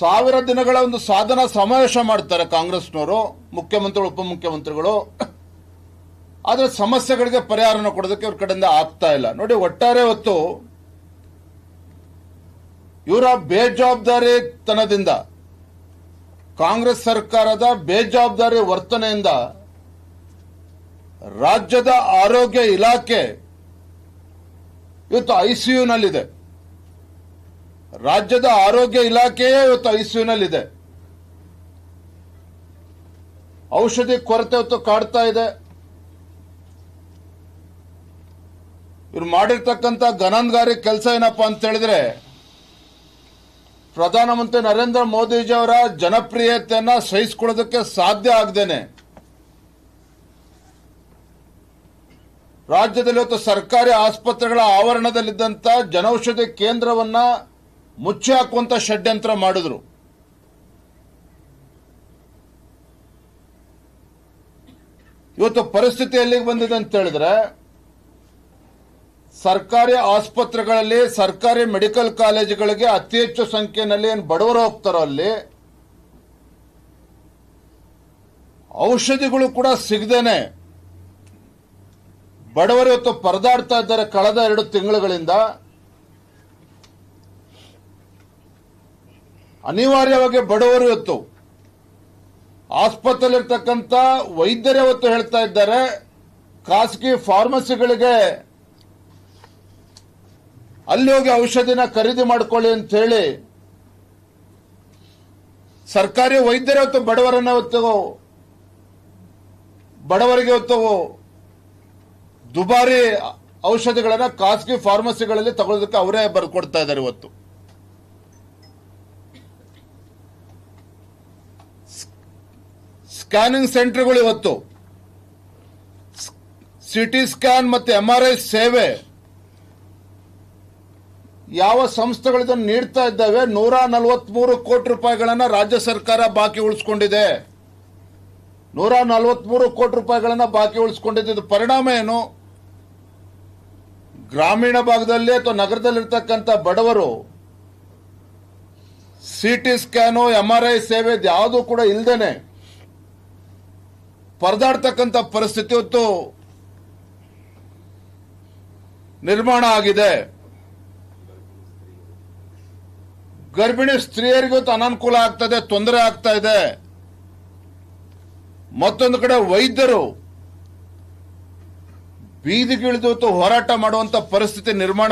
1000 ದಿನಗಳ ಒಂದು ಸಾಧನಾ ಸಮಾವೇಶ ಮಾಡ್ತಾರೆ ಕಾಂಗ್ರೆಸ್ನವರು, ಮುಖ್ಯಮಂತ್ರಿಗಳು, ಉಪಮುಖ್ಯಮಂತ್ರಿಗಳು. ಆದರೆ ಸಮಸ್ಯೆಗಳಿಗೆ ಪರಿಹಾರನ ಕೊಡೋದಕ್ಕೆ ಅವ್ರ ಕಡೆಯಿಂದ ಆಗ್ತಾ ಇಲ್ಲ. ನೋಡಿ, ಒಟ್ಟಾರೆ ಹೊತ್ತು ಇವರ ಬೇಜವಾಬ್ದಾರಿತನದಿಂದ, ಕಾಂಗ್ರೆಸ್ ಸರ್ಕಾರದ ಬೇಜವಾಬ್ದಾರಿ ವರ್ತನೆಯಿಂದ ರಾಜ್ಯದ ಆರೋಗ್ಯ ಇಲಾಖೆ ಇವತ್ತು ಐಸಿಯುನಲ್ಲಿದೆ. ರಾಜ್ಯದ ಆರೋಗ್ಯ ಇಲಾಖೆಯೇ ಇವತ್ತು ಐಸಿಯುನಲ್ಲಿದೆ. ಔಷಧಿ ಕೊರತೆ ಇವತ್ತು ಕಾಡ್ತಾ ಇದೆ. ಇವ್ರು ಮಾಡಿರ್ತಕ್ಕಂಥ ಗನಂಗಾರಿ ಕೆಲಸ ಏನಪ್ಪಾ ಅಂತ ಹೇಳಿದ್ರೆ, ಪ್ರಧಾನಮಂತ್ರಿ ನರೇಂದ್ರ ಮೋದಿಜಿ ಅವರ ಜನಪ್ರಿಯತೆಯನ್ನ ಸಹಿಸಿಕೊಳ್ಳೋದಕ್ಕೆ ಸಾಧ್ಯ ಆಗದೇನೆ ರಾಜ್ಯದಲ್ಲಿ ಇವತ್ತು ಸರ್ಕಾರಿ ಆಸ್ಪತ್ರೆಗಳ ಆವರಣದಲ್ಲಿದ್ದಂಥ ಜನೌಷಧಿ ಕೇಂದ್ರವನ್ನ ಮುಚ್ಚಿ ಹಾಕುವಂತ ಷಡ್ಯಂತ್ರ ಮಾಡಿದ್ರು. ಇವತ್ತು ಪರಿಸ್ಥಿತಿ ಎಲ್ಲಿಗೆ ಬಂದಿದೆ ಅಂತ ಹೇಳಿದ್ರೆ, ಸರ್ಕಾರಿ ಆಸ್ಪತ್ರೆಗಳಲ್ಲಿ, ಸರ್ಕಾರಿ ಮೆಡಿಕಲ್ ಕಾಲೇಜುಗಳಿಗೆ ಅತಿ ಹೆಚ್ಚು ಸಂಖ್ಯೆಯಲ್ಲಿ ಏನು ಬಡವರು ಹೋಗ್ತಾರೋ ಅಲ್ಲಿ ಔಷಧಿಗಳು ಕೂಡ ಸಿಗದೇನೆ ಬಡವರು ಇವತ್ತು ಪರದಾಡ್ತಾ ಇದ್ದಾರೆ ಕಳೆದ 2 ತಿಂಗಳುಗಳಿಂದ. ಅನಿವಾರ್ಯವಾಗಿ ಬಡವರು ಇವತ್ತು ಆಸ್ಪತ್ರೆಯಲ್ಲಿರ್ತಕ್ಕಂಥ ವೈದ್ಯರೇ ಇವತ್ತು ಹೇಳ್ತಾ ಇದ್ದಾರೆ, ಖಾಸಗಿ ಫಾರ್ಮಸಿಗಳಿಗೆ ಅಲ್ಲಿ ಹೋಗಿ ಔಷಧಿನ ಖರೀದಿ ಮಾಡ್ಕೊಳ್ಳಿ ಅಂತ ಹೇಳಿ ಸರ್ಕಾರಿ ವೈದ್ಯರೇ ಇವತ್ತು ಬಡವರಿಗೆ ಇವತ್ತು ದುಬಾರಿ ಔಷಧಿಗಳನ್ನ ಖಾಸಗಿ ಫಾರ್ಮಸಿಗಳಲ್ಲಿ ತಗೊಳ್ಳೋದಕ್ಕೆ ಅವರೇ ಬರ್ಕೊಡ್ತಾ ಇದ್ದಾರೆ. ಇವತ್ತು ಸ್ಕ್ಯಾನಿಂಗ್ ಸೆಂಟರ್ಗಳು, ಇವತ್ತು ಸಿಟಿ ಸ್ಕ್ಯಾನ್ ಮತ್ತು MRI ಸೇವೆ ಯಾವ ಸಂಸ್ಥೆಗಳು ನೀಡ್ತಾ ಇದ್ದಾವೆ, 143 ಕೋಟಿ ರೂಪಾಯಿಗಳನ್ನ ರಾಜ್ಯ ಸರ್ಕಾರ ಬಾಕಿ ಉಳಿಸ್ಕೊಂಡಿದೆ. 143 ಕೋಟಿ ರೂಪಾಯಿಗಳನ್ನ ಬಾಕಿ ಉಳಿಸ್ಕೊಂಡಿದ್ದು ಪರಿಣಾಮ ಏನು? ಗ್ರಾಮೀಣ ಭಾಗದಲ್ಲಿ ಅಥವಾ ನಗರದಲ್ಲಿರ್ತಕ್ಕಂಥ ಬಡವರು ಸಿಟಿ ಸ್ಕ್ಯಾನು, MRI ಸೇವೆ ಯಾವುದೂ ಕೂಡ ಇಲ್ಲದೇನೆ ಪರದಾಡ್ತಕ್ಕಂಥ ಪರಿಸ್ಥಿತಿ ಇವತ್ತು ನಿರ್ಮಾಣ ಆಗಿದೆ. ಗರ್ಭಿಣಿ ಸ್ತ್ರೀಯರಿಗೂ ಅನಾನುಕೂಲ ಆಗ್ತದೆ, ತೊಂದರೆ ಆಗ್ತಾ ಇದೆ. ಮತ್ತೊಂದು ಕಡೆ ವೈದ್ಯರು ಬೀದಿಗಿಳಿದು ಹೋರಾಟ ಮಾಡುವಂತ ಪರಿಸ್ಥಿತಿ ನಿರ್ಮಾಣ